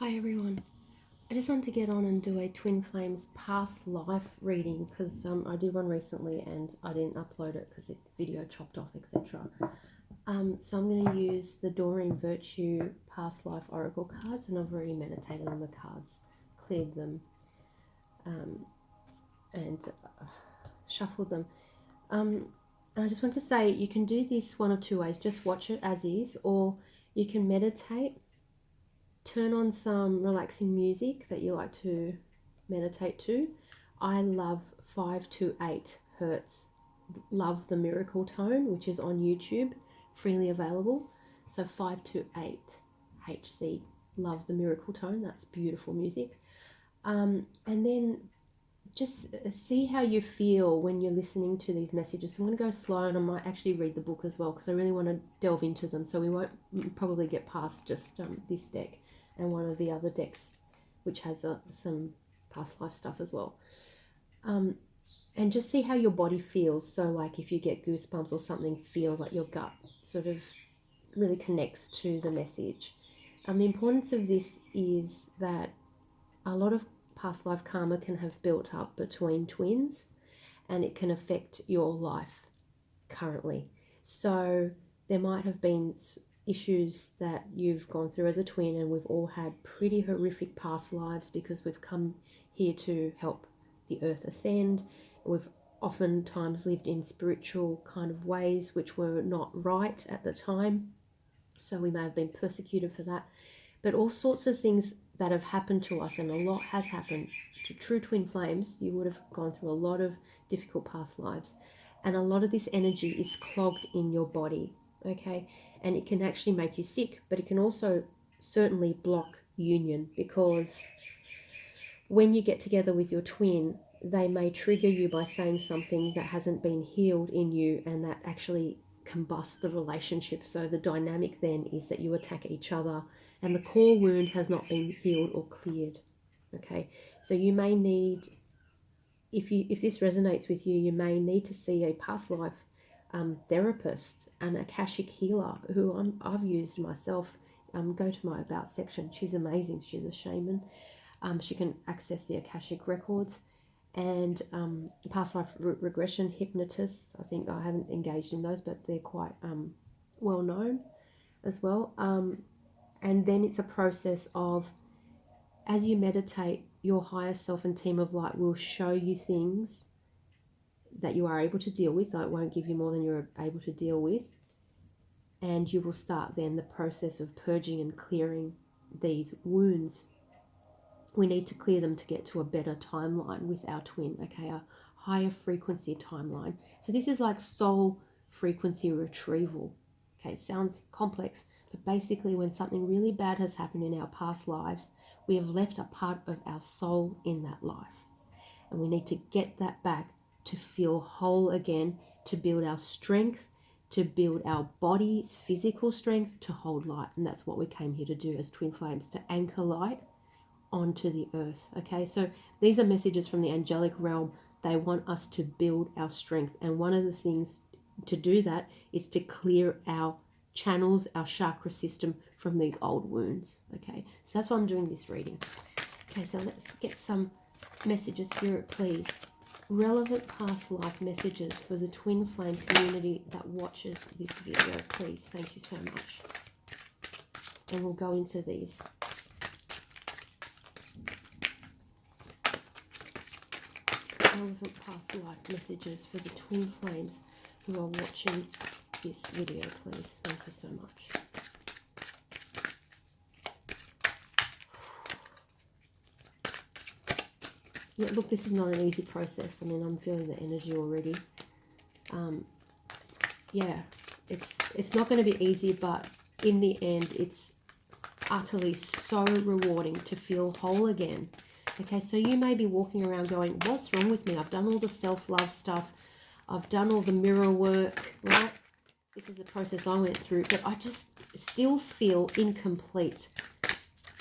Hi everyone, I just wanted to get on and do a Twin Flames past life reading because I did one recently and I didn't upload it because the video chopped off, etc. So I'm going to use the Doreen Virtue past life oracle cards, and I've already meditated on the cards, cleared them, and shuffled them. And I just want to say you can do this one of two ways. Just watch it as is, or you can meditate. Turn on some relaxing music that you like to meditate to. I love 5 to 8 hertz. Love the Miracle Tone, which is on YouTube, freely available. So 5 to 8 HC. Love the Miracle Tone. That's beautiful music. And then just see how you feel when you're listening to these messages. So I'm going to go slow, and I might actually read the book as well because I really want to delve into them. So we won't probably get past just this deck and one of the other decks, which has some past life stuff as well. And just see how your body feels. So like if you get goosebumps or something feels like your gut sort of really connects to the message. The importance of this is that a lot of past life karma can have built up between twins, and it can affect your life currently. So there might have been issues that you've gone through as a twin, and we've all had pretty horrific past lives because we've come here to help the earth ascend. We've oftentimes lived in spiritual kind of ways which were not right at the time, so we may have been persecuted for that. But all sorts of things that have happened to us, and a lot has happened to true twin flames. You would have gone through a lot of difficult past lives, and a lot of this energy is clogged in your body, okay? And it can actually make you sick, but it can also certainly block union, because when you get together with your twin, they may trigger you by saying something that hasn't been healed in you, and that actually combust the relationship. So the dynamic then is that you attack each other, and the core wound has not been healed or cleared. Okay, so you may need, if this resonates with you, you may need to see a past life therapist, an akashic healer, who I've used myself. Go to my about section. She's amazing. She's a shaman. She can access the akashic records, and past life regression hypnotists. I think I haven't engaged in those, but they're quite well known as well. And then it's a process of, as you meditate, your higher self and team of light will show you things that you are able to deal with. It won't give you more than you're able to deal with, and you will start then the process of purging and clearing these wounds. We need to clear them to get to a better timeline with our twin, okay, a higher frequency timeline. So this is like soul frequency retrieval. Okay, it sounds complex, but basically when something really bad has happened in our past lives, we have left a part of our soul in that life, and we need to get that back to feel whole again, to build our strength, to build our body's physical strength to hold light. And that's what we came here to do as twin flames, to anchor light onto the earth. Okay, so these are messages from the angelic realm. They want us to build our strength, and one of the things to do that is to clear our channels, our chakra system from these old wounds. Okay, so that's why I'm doing this reading. Okay, so let's get some messages, Spirit, please. Relevant past life messages for the twin flame community that watches this video, please. Thank you so much. And we'll go into these. Relevant past life messages for the twin flames who are watching this video, please. Thank you so much. Yeah, look, this is not an easy process. I mean, I'm feeling the energy already. Yeah, it's not going to be easy, but in the end, it's utterly so rewarding to feel whole again. Okay, so you may be walking around going, what's wrong with me? I've done all the self-love stuff. I've done all the mirror work, right? This is the process I went through, but I just still feel incomplete.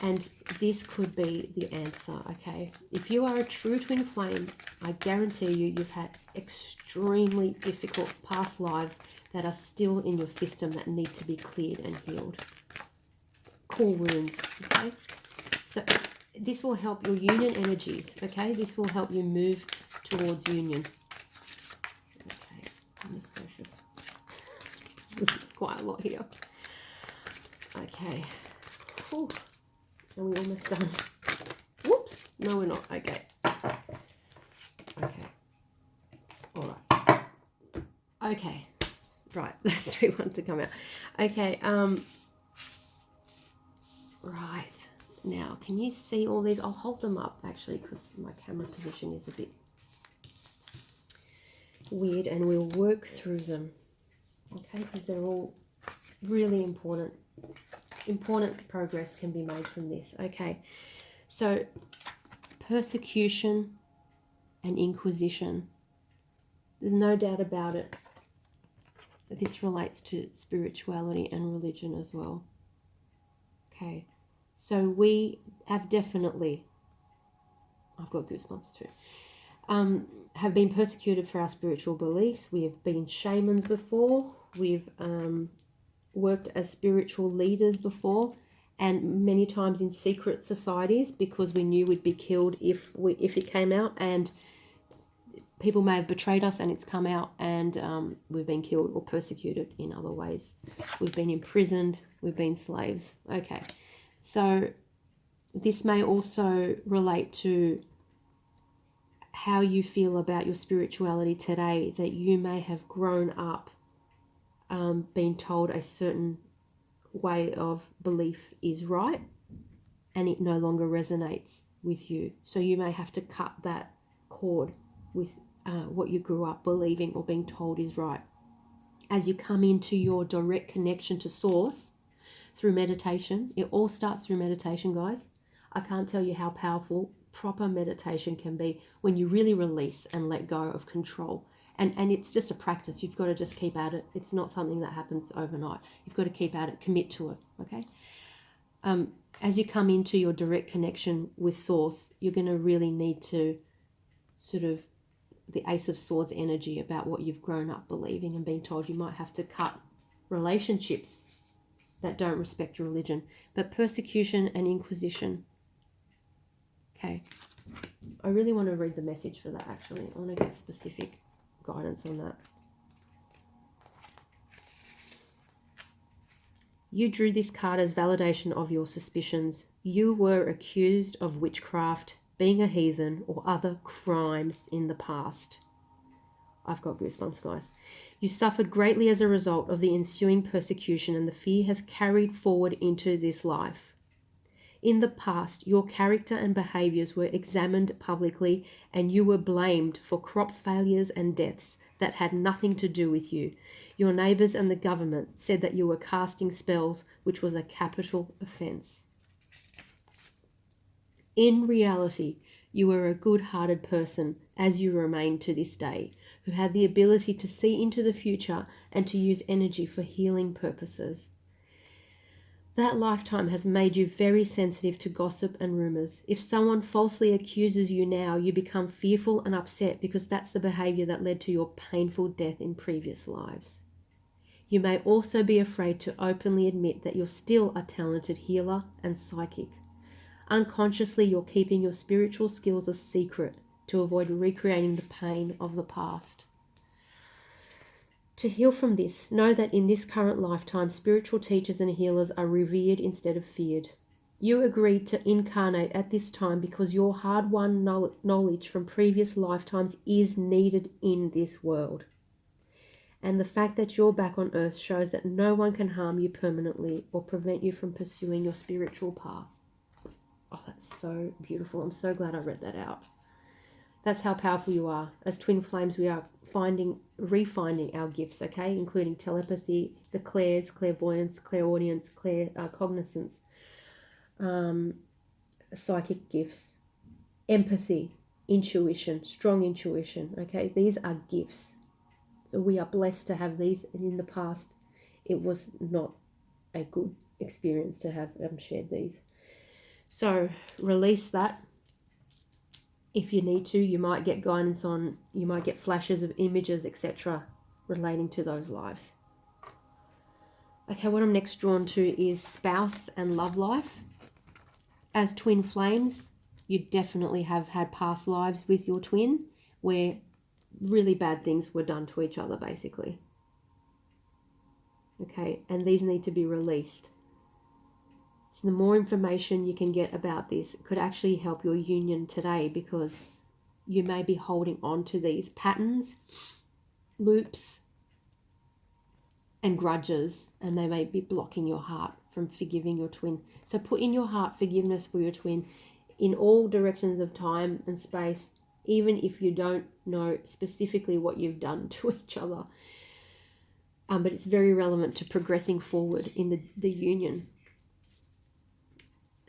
And this could be the answer, okay? If you are a true twin flame, I guarantee you've had extremely difficult past lives that are still in your system that need to be cleared and healed. Core wounds, okay? So this will help your union energies, okay? This will help you move towards union. Okay, goodness gracious. This is quite a lot here. Okay. Whew. Are we almost done? Whoops. No, we're not. Okay. Okay. All right. Okay. Right. Those three want to come out. Okay. Right. Now, can you see all these? I'll hold them up, actually, because my camera position is a bit weird, and we'll work through them. Okay, because they're all really important. Important progress can be made from this. Okay, so persecution and inquisition. There's no doubt about it. This relates to spirituality and religion as well. Okay, so we have definitely, I've got goosebumps too, have been persecuted for our spiritual beliefs. We have been shamans before. We've worked as spiritual leaders before, and many times in secret societies, because we knew we'd be killed if it came out, and people may have betrayed us and it's come out, and we've been killed or persecuted in other ways. We've been imprisoned, we've been slaves. Okay, so this may also relate to how you feel about your spirituality today, that you may have grown up being told a certain way of belief is right, and it no longer resonates with you. So you may have to cut that cord with what you grew up believing or being told is right. As you come into your direct connection to source through meditation, it all starts through meditation, guys. I can't tell you how powerful proper meditation can be when you really release and let go of control. And it's just a practice. You've got to just keep at it. It's not something that happens overnight. You've got to keep at it, commit to it, okay? As you come into your direct connection with source, you're going to really need to sort of the Ace of Swords energy about what you've grown up believing and being told. You might have to cut relationships that don't respect your religion. But persecution and inquisition. Okay. I really want to read the message for that, actually. I want to get specific guidance on that. You drew this card as validation of your suspicions. You were accused of witchcraft, being a heathen, or other crimes in the past. I've got goosebumps, guys. You suffered greatly as a result of the ensuing persecution, and the fear has carried forward into this life. In the past, your character and behaviors were examined publicly, and you were blamed for crop failures and deaths that had nothing to do with you. Your neighbors and the government said that you were casting spells, which was a capital offense. In reality, you were a good-hearted person, as you remain to this day, who had the ability to see into the future and to use energy for healing purposes. That lifetime has made you very sensitive to gossip and rumors. If someone falsely accuses you now, you become fearful and upset because that's the behavior that led to your painful death in previous lives. You may also be afraid to openly admit that you're still a talented healer and psychic. Unconsciously, you're keeping your spiritual skills a secret to avoid recreating the pain of the past. To heal from this, know that in this current lifetime, spiritual teachers and healers are revered instead of feared. You agreed to incarnate at this time because your hard-won knowledge from previous lifetimes is needed in this world. And the fact that you're back on Earth shows that no one can harm you permanently or prevent you from pursuing your spiritual path. Oh, that's so beautiful. I'm so glad I read that out. That's how powerful you are. As twin flames, we are refinding our gifts, okay? Including telepathy, the clairs, clairvoyance, clairaudience, cognizance, psychic gifts, empathy, intuition, strong intuition, okay? These are gifts. So we are blessed to have these, and in the past, it was not a good experience to have shared these. So release that. If you need to, you might get guidance on, you might get flashes of images, etc. relating to those lives. Okay, what I'm next drawn to is spouse and love life. As twin flames, you definitely have had past lives with your twin where really bad things were done to each other, basically. Okay, and these need to be released. So the more information you can get about this, it could actually help your union today, because you may be holding on to these patterns, loops, and grudges, and they may be blocking your heart from forgiving your twin. So put in your heart forgiveness for your twin in all directions of time and space, even if you don't know specifically what you've done to each other. But it's very relevant to progressing forward in the union.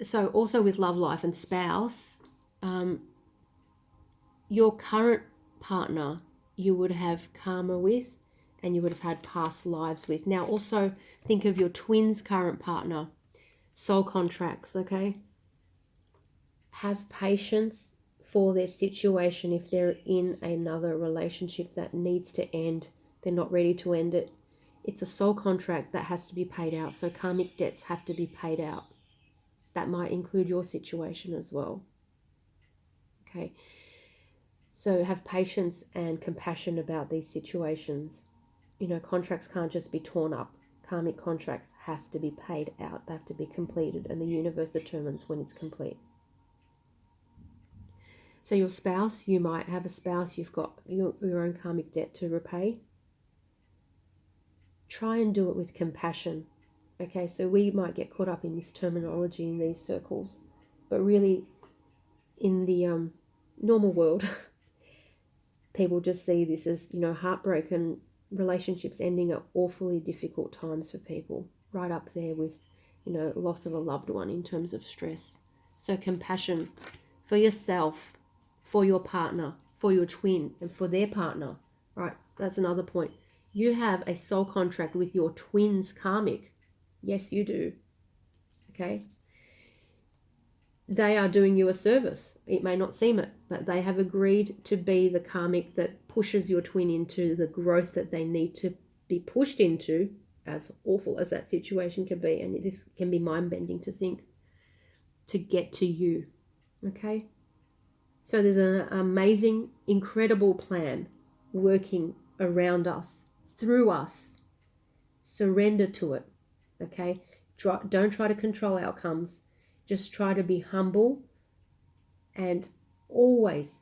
So also with love life and spouse, your current partner you would have karma with, and you would have had past lives with. Now also think of your twin's current partner, soul contracts, okay? Have patience for their situation if they're in another relationship that needs to end. They're not ready to end it. It's a soul contract that has to be paid out. So karmic debts have to be paid out. That might include your situation as well. Okay. So have patience and compassion about these situations. You know, contracts can't just be torn up. Karmic contracts have to be paid out. They have to be completed, and the universe determines when it's complete. So your spouse, you might have a spouse, you've got your own karmic debt to repay. Try and do it with compassion. Okay, so we might get caught up in this terminology in these circles, but really in the normal world, people just see this as, you know, heartbreak and relationships ending at awfully difficult times for people, right up there with, you know, loss of a loved one in terms of stress. So compassion for yourself, for your partner, for your twin, and for their partner, right? That's another point. You have a soul contract with your twin's karmic. Yes, you do. Okay? They are doing you a service. It may not seem it, but they have agreed to be the karmic that pushes your twin into the growth that they need to be pushed into, as awful as that situation can be. And this can be mind-bending to think, to get to you. Okay? So there's an amazing, incredible plan working around us, through us. Surrender to it. Okay? Don't try to control outcomes. Just try to be humble and always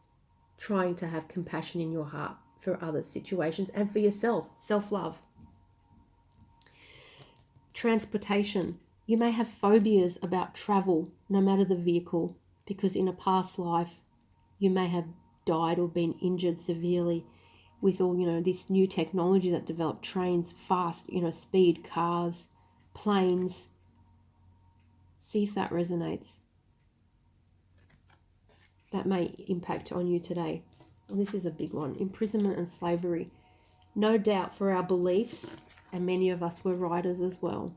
trying to have compassion in your heart for other situations and for yourself. Self-love. Transportation. You may have phobias about travel, no matter the vehicle, because in a past life you may have died or been injured severely with all, you know, this new technology that developed, trains, fast, you know, speed, cars, planes. See if that resonates. That may impact on you today. Well, this is a big one. Imprisonment and slavery. No doubt for our beliefs, and many of us were writers as well.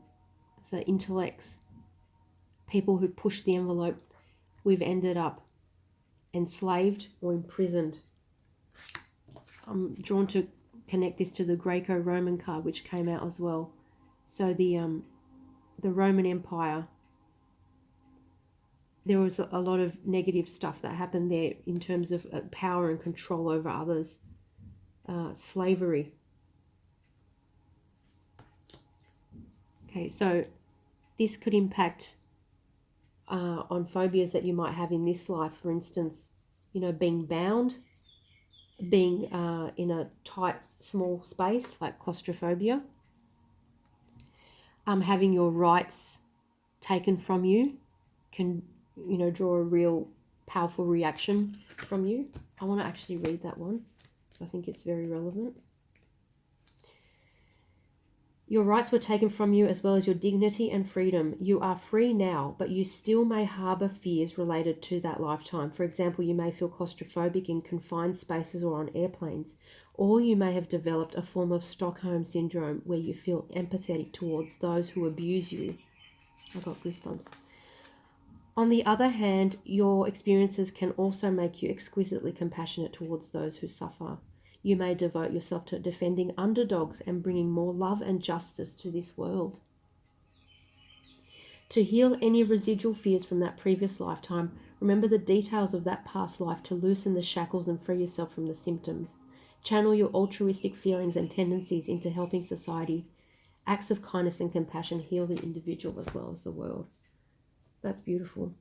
So intellects, people who push the envelope, we've ended up enslaved or imprisoned. I'm drawn to connect this to the Greco-Roman card, which came out as well. So the Roman Empire, there was a lot of negative stuff that happened there in terms of power and control over others. Slavery. Okay, so this could impact on phobias that you might have in this life. For instance, you know, being bound, being in a tight, small space, like claustrophobia. Having your rights taken from you can, you know, draw a real powerful reaction from you. I want to actually read that one because I think it's very relevant. Your rights were taken from you as well as your dignity and freedom. You are free now, but you still may harbour fears related to that lifetime. For example, you may feel claustrophobic in confined spaces or on airplanes, or you may have developed a form of Stockholm syndrome where you feel empathetic towards those who abuse you. I got goosebumps. On the other hand, your experiences can also make you exquisitely compassionate towards those who suffer. You may devote yourself to defending underdogs and bringing more love and justice to this world. To heal any residual fears from that previous lifetime, remember the details of that past life to loosen the shackles and free yourself from the symptoms. Channel your altruistic feelings and tendencies into helping society. Acts of kindness and compassion heal the individual as well as the world. That's beautiful.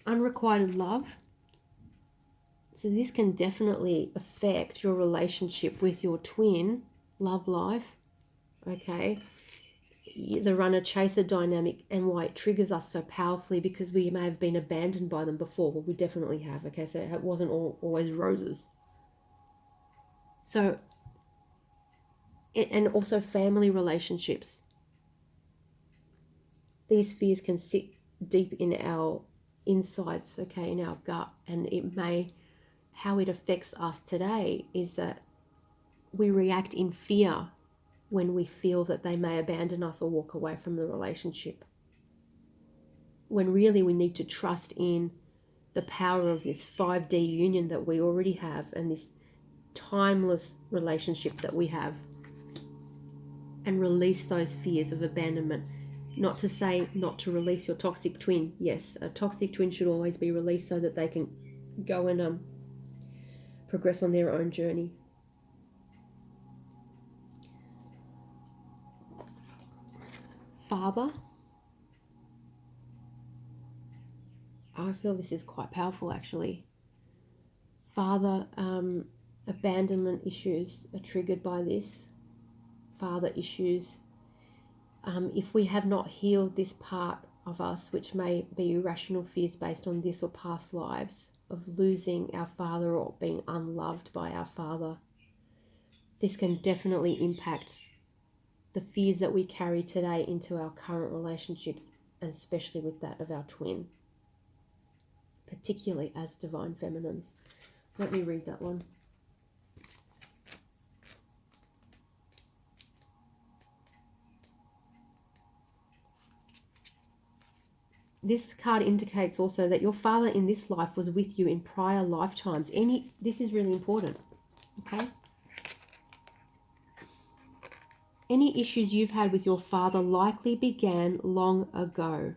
Unrequited love. So this can definitely affect your relationship with your twin, love life, okay? The runner-chaser dynamic, and why it triggers us so powerfully, because we may have been abandoned by them before. Well, we definitely have, okay? So it wasn't always roses. So, and also family relationships. These fears can sit deep in our insides, okay, in our gut, and how it affects us today is that we react in fear when we feel that they may abandon us or walk away from the relationship, when really we need to trust in the power of this 5D union that we already have, and this timeless relationship that we have, and release those fears of abandonment. Not to say not to release your toxic twin. Yes, a toxic twin should always be released so that they can go and progress on their own journey. Father, I feel this is quite powerful actually. Father, abandonment issues are triggered by this. Father issues. If we have not healed this part of us, which may be irrational fears based on this or past lives, of losing our father or being unloved by our father, this can definitely impact the fears that we carry today into our current relationships, and especially with that of our twin, particularly as divine feminines. Let me read that one. This card indicates also that your father in this life was with you in prior lifetimes. This is really important, okay? Any issues you've had with your father likely began long ago.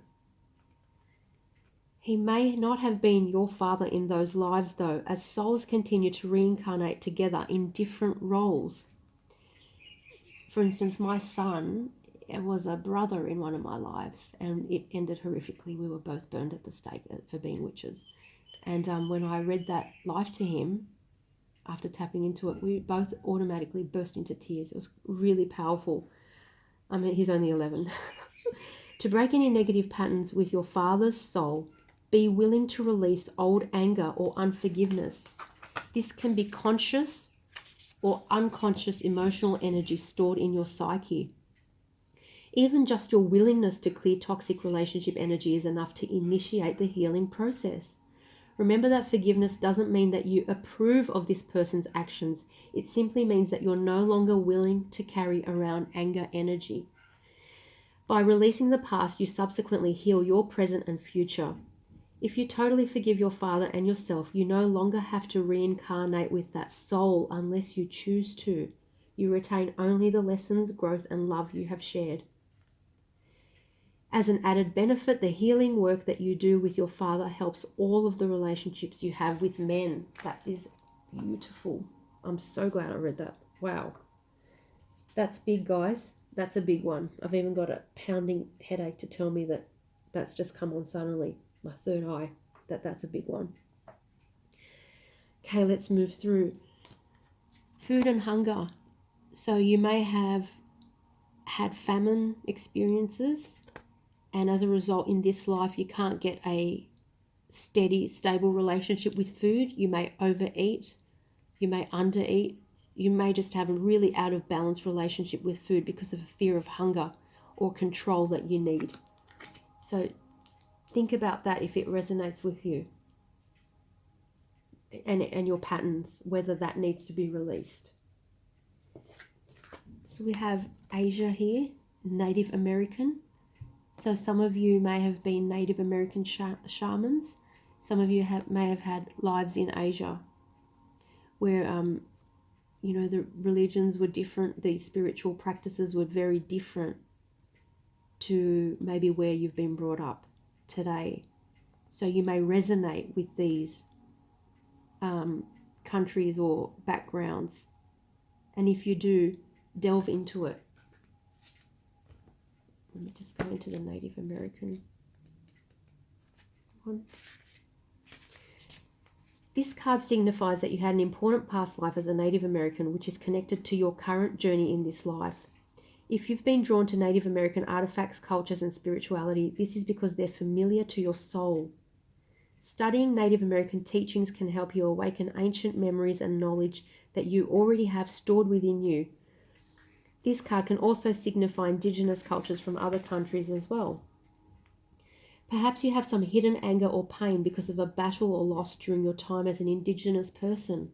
He may not have been your father in those lives though, as souls continue to reincarnate together in different roles. For instance, my son was a brother in one of my lives, and it ended horrifically. We were both burned at the stake for being witches. And when I read that life to him, after tapping into it, we both automatically burst into tears. It was really powerful. I mean, he's only 11. To break any negative patterns with your father's soul, be willing to release old anger or unforgiveness. This can be conscious or unconscious emotional energy stored in your psyche. Even just your willingness to clear toxic relationship energy is enough to initiate the healing process. Remember that forgiveness doesn't mean that you approve of this person's actions. It simply means that you're no longer willing to carry around anger energy. By releasing the past, you subsequently heal your present and future. If you totally forgive your father and yourself, you no longer have to reincarnate with that soul unless you choose to. You retain only the lessons, growth, and love you have shared. As an added benefit, the healing work that you do with your father helps all of the relationships you have with men. That is beautiful. I'm so glad I read that. Wow. That's big, guys. That's a big one. I've even got a pounding headache to tell me that that's just come on suddenly. My third eye. That's a big one. Okay, let's move through. Food and hunger. So you may have had famine experiences, and as a result in this life you can't get a steady, stable relationship with food. You may overeat, you may undereat, you may just have a really out of balance relationship with food because of a fear of hunger or control that you need. So think about that if it resonates with you, and your patterns, whether that needs to be released. So we have Asia here, Native American. So some of you may have been Native American shamans. Some of you may have had lives in Asia where, the religions were different. The spiritual practices were very different. to maybe where you've been brought up today. So you may resonate with these countries or backgrounds. And if you do, delve into it. Let me just go into the Native American one. This card signifies that you had an important past life as a Native American, which is connected to your current journey in this life. If you've been drawn to Native American artifacts, cultures, and spirituality, this is because they're familiar to your soul. Studying Native American teachings can help you awaken ancient memories and knowledge that you already have stored within you. This card can also signify indigenous cultures from other countries as well. Perhaps you have some hidden anger or pain because of a battle or loss during your time as an indigenous person.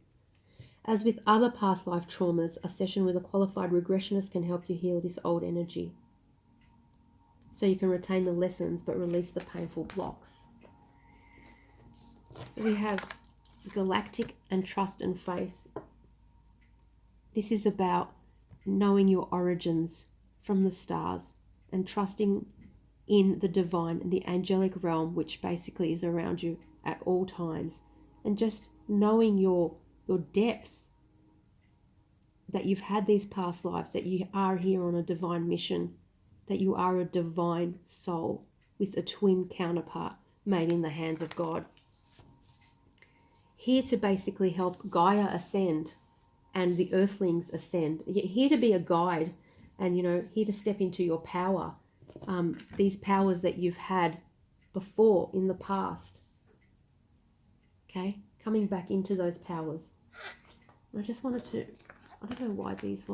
As with other past life traumas, a session with a qualified regressionist can help you heal this old energy. So you can retain the lessons but release the painful blocks. So we have galactic and trust and faith. This is about knowing your origins from the stars and trusting in the divine and the angelic realm, which basically is around you at all times, and just knowing your depth, that you've had these past lives, that you are here on a divine mission, that you are a divine soul with a twin counterpart made in the hands of God, here to basically help Gaia ascend and the earthlings ascend. You're here to be a guide and, here to step into your power. These powers that you've had before in the past. Okay, coming back into those powers. I just wanted to, I don't know why these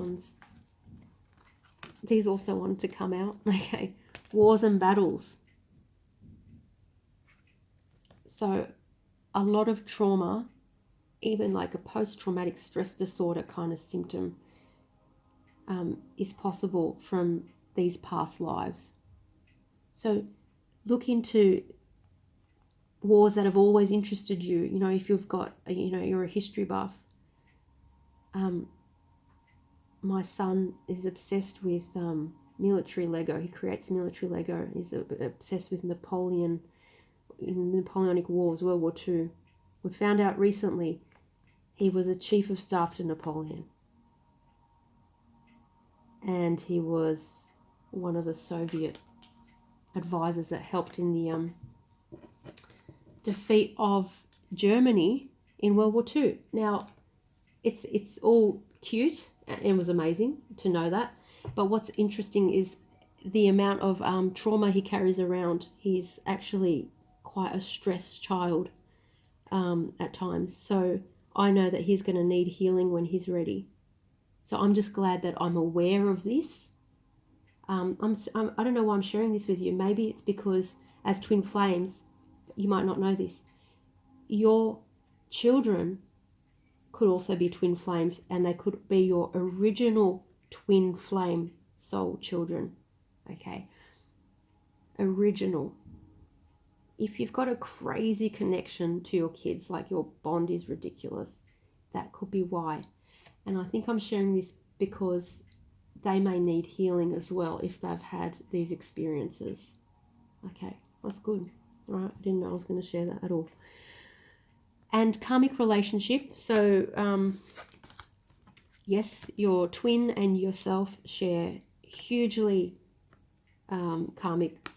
also wanted to come out. Okay, wars and battles. So a lot of trauma, even like a post-traumatic stress disorder kind of symptom, is possible from these past lives. So look into wars that have always interested you. If you've got, you're a history buff. My son is obsessed with military Lego. He creates military Lego. He's obsessed with Napoleon, in the Napoleonic Wars, World War II. We found out recently he was a chief of staff to Napoleon. And he was one of the Soviet advisors that helped in the defeat of Germany in World War II. Now, it's all cute and it was amazing to know that. But what's interesting is the amount of trauma he carries around. He's actually quite a stressed child at times. So I know that he's going to need healing when he's ready. So I'm just glad that I'm aware of this. I don't know why I'm sharing this with you. Maybe it's because as twin flames, you might not know this, your children could also be twin flames, and they could be your original twin flame soul children. Okay, original. If you've got a crazy connection to your kids, like your bond is ridiculous, that could be why. And I think I'm sharing this because they may need healing as well if they've had these experiences. Okay, that's good. All right, I didn't know I was going to share that at all. And karmic relationship. So, yes, your twin and yourself share hugely karmic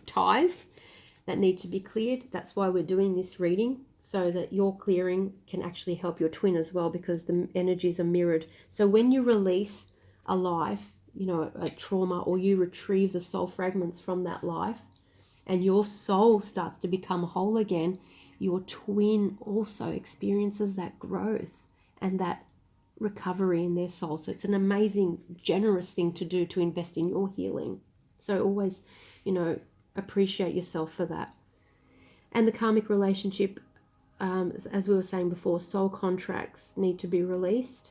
ties that need to be cleared. That's why we're doing this reading, so that your clearing can actually help your twin as well, because the energies are mirrored. So when you release a life, a trauma, or you retrieve the soul fragments from that life and your soul starts to become whole again, your twin also experiences that growth and that recovery in their soul. So it's an amazing, generous thing to do, to invest in your healing. So always, appreciate yourself for that. And the karmic relationship, as we were saying before, soul contracts need to be released.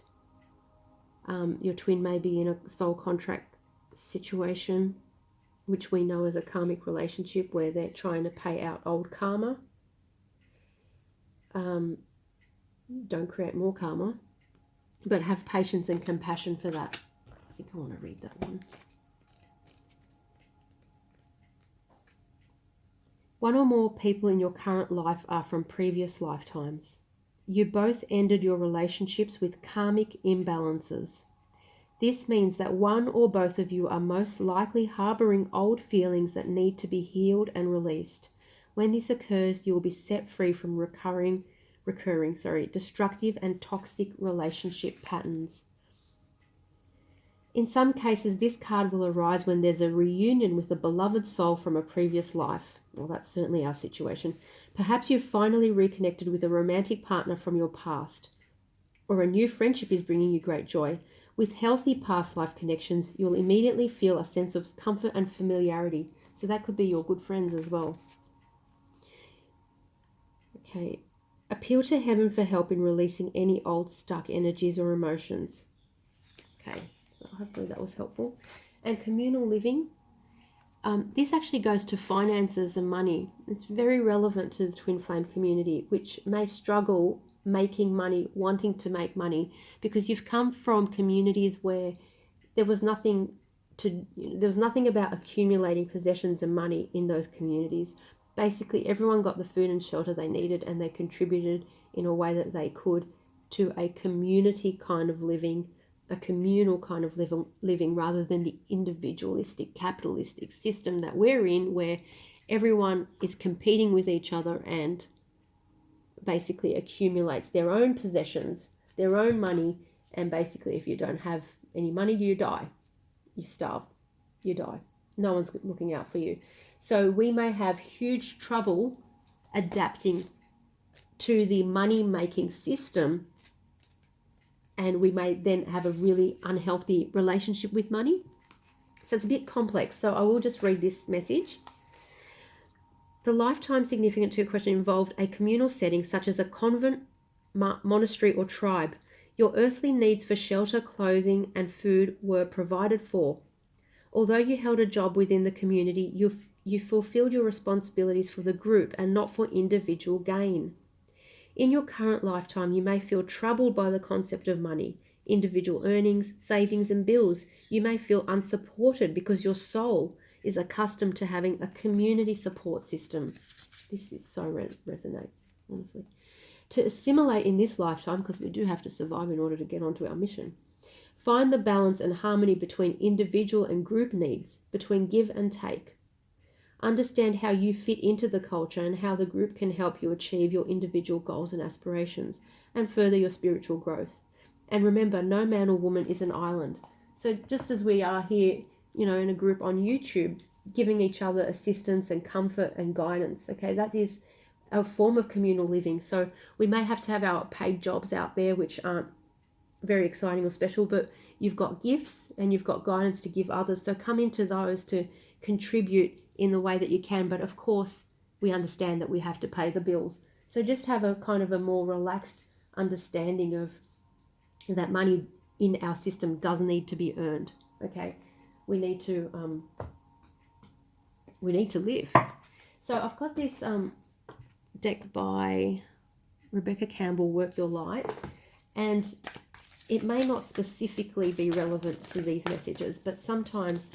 Your twin may be in a soul contract situation, which we know as a karmic relationship, where they're trying to pay out old karma. Don't create more karma, but have patience and compassion for that. I think I want to read that one. One or more people in your current life are from previous lifetimes. You both ended your relationships with karmic imbalances. This means that one or both of you are most likely harboring old feelings that need to be healed and released. When this occurs, you will be set free from recurring, destructive and toxic relationship patterns. In some cases, this card will arise when there's a reunion with a beloved soul from a previous life. Well, that's certainly our situation. Perhaps you've finally reconnected with a romantic partner from your past, or a new friendship is bringing you great joy. With healthy past life connections, you'll immediately feel a sense of comfort and familiarity. So that could be your good friends as well. Okay. Appeal to heaven for help in releasing any old stuck energies or emotions. Okay. So hopefully that was helpful. And communal living. This actually goes to finances and money. It's very relevant to the twin flame community, which may struggle making money, wanting to make money, because you've come from communities where there was nothing about accumulating possessions and money in those communities. Basically, everyone got the food and shelter they needed, and they contributed in a way that they could to a community kind of living, a communal kind of living rather than the individualistic capitalistic system that we're in, where everyone is competing with each other and basically accumulates their own possessions, their own money, and basically if you don't have any money, you die, you starve, you die. No one's looking out for you. So we may have huge trouble adapting to the money-making system, and we may then have a really unhealthy relationship with money. So it's a bit complex. So I will just read this message. The lifetime significant to your question involved a communal setting such as a convent, monastery, or tribe. Your earthly needs for shelter, clothing, and food were provided for. Although you held a job within the community, you fulfilled your responsibilities for the group and not for individual gain. In your current lifetime, you may feel troubled by the concept of money, individual earnings, savings, and bills. You may feel unsupported because your soul is accustomed to having a community support system. This is so resonates, honestly. To assimilate in this lifetime, because we do have to survive in order to get onto our mission, find the balance and harmony between individual and group needs, between give and take. Understand how you fit into the culture and how the group can help you achieve your individual goals and aspirations and further your spiritual growth. And remember, no man or woman is an island. So just as we are here, in a group on YouTube, giving each other assistance and comfort and guidance, okay, that is a form of communal living. So we may have to have our paid jobs out there, which aren't very exciting or special, but you've got gifts and you've got guidance to give others. So come into those to contribute in the way that you can. But of course, we understand that we have to pay the bills. So just have a kind of a more relaxed understanding of that money in our system does need to be earned. Okay, we need to live. So I've got this deck by Rebecca Campbell, Work Your Light, and it may not specifically be relevant to these messages, but sometimes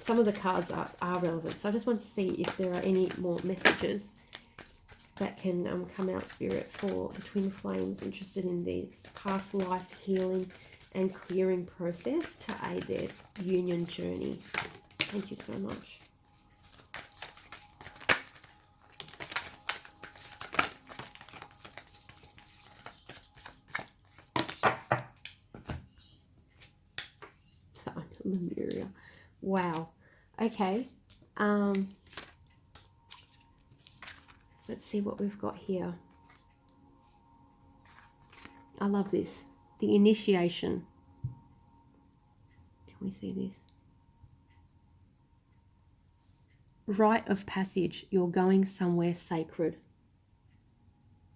some of the cards are relevant. So I just want to see if there are any more messages that can come out, Spirit, for the twin flames interested in this past life healing and clearing process to aid their union journey. Thank you so much. Lemuria. Wow. Okay. Let's see what we've got here. I love this. The initiation. Can we see this? Rite of passage. You're going somewhere sacred.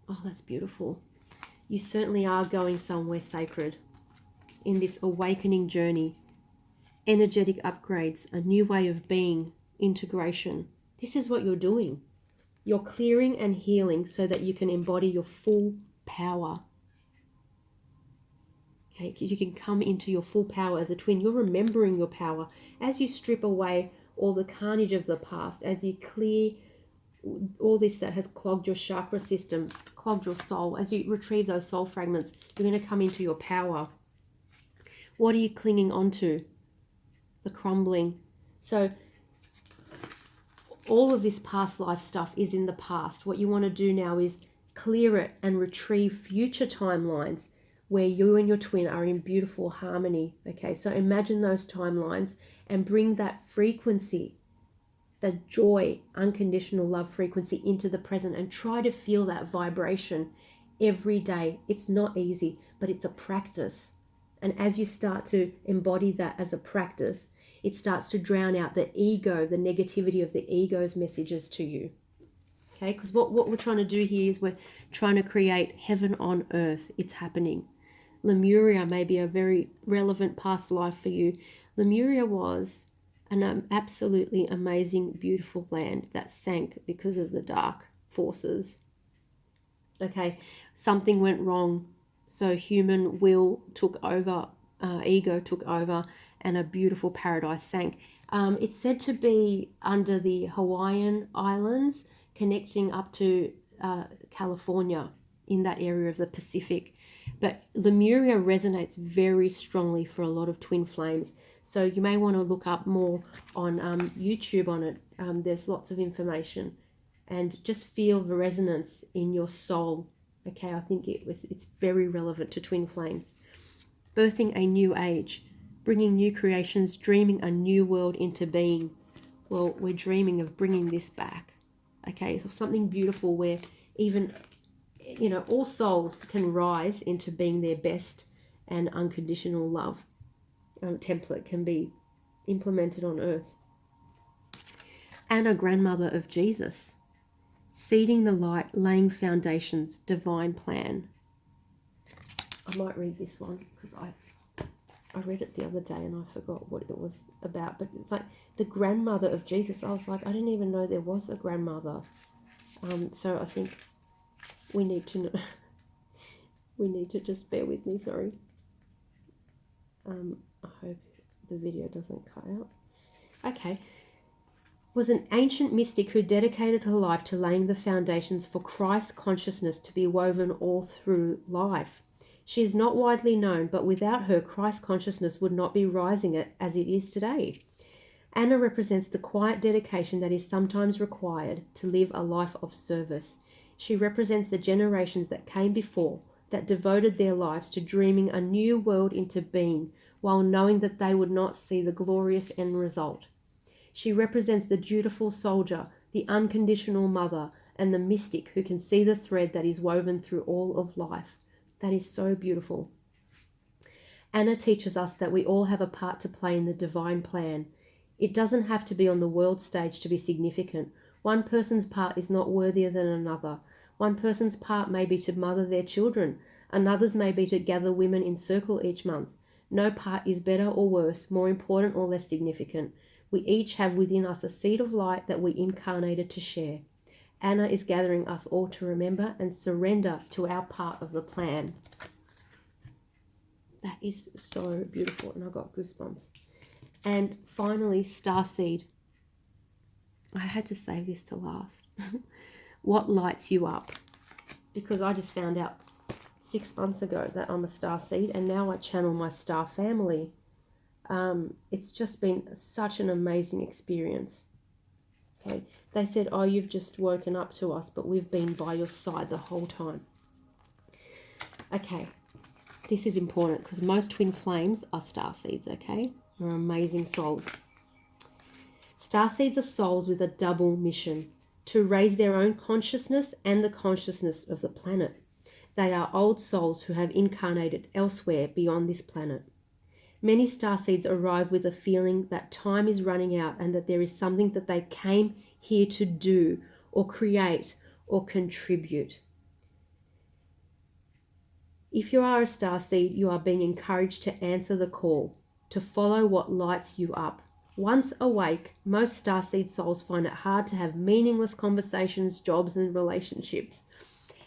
Oh, that's beautiful. You certainly are going somewhere sacred in this awakening journey. Energetic upgrades, a new way of being, integration. This is what you're doing. You're clearing and healing so that you can embody your full power. Okay, because you can come into your full power as a twin. You're remembering your power as you strip away all the carnage of the past, as you clear all this that has clogged your chakra system, clogged your soul. As you retrieve those soul fragments, you're going to come into your power. What are you clinging onto? The crumbling. So all of this past life stuff is in the past. What you want to do now is clear it and retrieve future timelines where you and your twin are in beautiful harmony. Okay, so imagine those timelines and bring that frequency, the joy, unconditional love frequency, into the present, and try to feel that vibration every day. It's not easy, but it's a practice. And as you start to embody that as a practice, it starts to drown out the ego, the negativity of the ego's messages to you. Okay, because what we're trying to do here is we're trying to create heaven on earth. It's happening. Lemuria may be a very relevant past life for you. Lemuria was an absolutely amazing, beautiful land that sank because of the dark forces. Okay, something went wrong. So human will took over, ego took over, and a beautiful paradise sank. It's said to be under the Hawaiian Islands, connecting up to California, in that area of the Pacific. But Lemuria resonates very strongly for a lot of twin flames. So you may want to look up more on YouTube on it. There's lots of information. And just feel the resonance in your soul. Okay, I think it's very relevant to twin flames. Birthing a new age, bringing new creations, dreaming a new world into being. Well, we're dreaming of bringing this back. Okay, so something beautiful where even, you know, all souls can rise into being their best, and unconditional love template can be implemented on earth. And a grandmother of Jesus. Seeding the light, laying foundations, divine plan. I might read this one because I read it the other day and I forgot what it was about. But it's like the grandmother of Jesus. I was like, I didn't even know there was a grandmother. So I think we need to know. We need to just bear with me. Sorry. I hope the video doesn't cut out. Okay. Was an ancient mystic who dedicated her life to laying the foundations for Christ consciousness to be woven all through life. She is not widely known, but without her, Christ consciousness would not be rising as it is today. Anna represents the quiet dedication that is sometimes required to live a life of service. She represents the generations that came before, that devoted their lives to dreaming a new world into being, while knowing that they would not see the glorious end result. She represents the dutiful soldier, the unconditional mother, and the mystic who can see the thread that is woven through all of life. That is so beautiful. Anna teaches us that we all have a part to play in the divine plan. It doesn't have to be on the world stage to be significant. One person's part is not worthier than another. One person's part may be to mother their children. Another's may be to gather women in circle each month. No part is better or worse, more important or less significant. We each have within us a seed of light that we incarnated to share. Anna is gathering us all to remember and surrender to our part of the plan. That is so beautiful, and I got goosebumps. And finally, Starseed. I had to save this to last. What lights you up? Because I just found out 6 months ago that I'm a Starseed, and now I channel my star family. It's just been such an amazing experience. Okay, they said, oh, you've just woken up to us, but we've been by your side the whole time. Okay, this is important because most twin flames are starseeds, okay? They're amazing souls. Starseeds are souls with a double mission: to raise their own consciousness and the consciousness of the planet. They are old souls who have incarnated elsewhere beyond this planet. Many starseeds arrive with a feeling that time is running out and that there is something that they came here to do or create or contribute. If you are a starseed, you are being encouraged to answer the call, to follow what lights you up. Once awake, most starseed souls find it hard to have meaningless conversations, jobs, and relationships.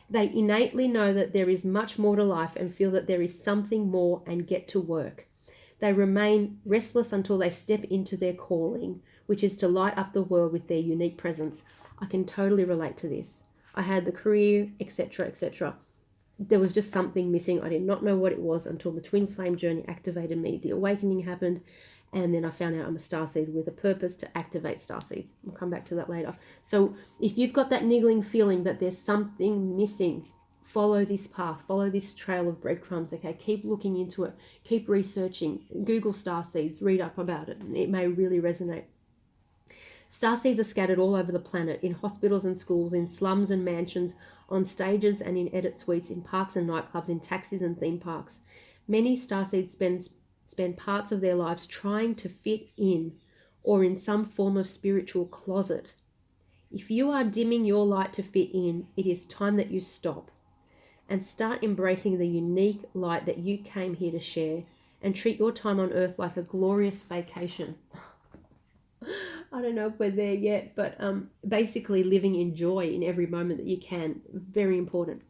They innately know that there is much more to life and feel that there is something more and get to work. They remain restless until they step into their calling, which is to light up the world with their unique presence. I can totally relate to this. I had the career, etc., etc. There was just something missing. I did not know what it was until the twin flame journey activated me. The awakening happened, and then I found out I'm a starseed with a purpose to activate starseeds. We'll come back to that later. So if you've got that niggling feeling that there's something missing, follow this path, follow this trail of breadcrumbs, okay? Keep looking into it, keep researching, Google starseeds, read up about it. It may really resonate. Starseeds are scattered all over the planet, in hospitals and schools, in slums and mansions, on stages and in edit suites, in parks and nightclubs, in taxis and theme parks. Many starseeds spend parts of their lives trying to fit in or in some form of spiritual closet. If you are dimming your light to fit in, it is time that you stop and start embracing the unique light that you came here to share, and treat your time on earth like a glorious vacation. I don't know if we're there yet, but basically living in joy in every moment that you can. Very important.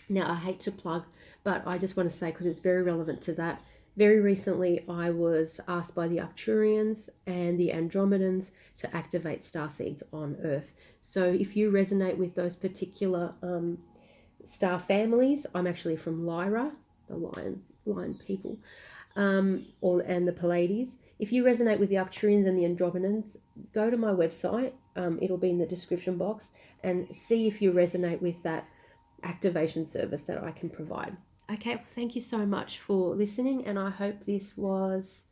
Now, I hate to plug, but I just want to say, because it's very relevant to that, very recently I was asked by the Arcturians and the Andromedans to activate starseeds on Earth. So if you resonate with those particular star families, I'm actually from Lyra, the lion people, and the Pleiades. If you resonate with the Arcturians and the Andromedans, go to my website. It'll be in the description box, and see if you resonate with that activation service that I can provide. Okay, well, thank you so much for listening, and I hope this was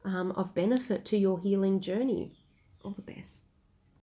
of benefit to your healing journey. All the best.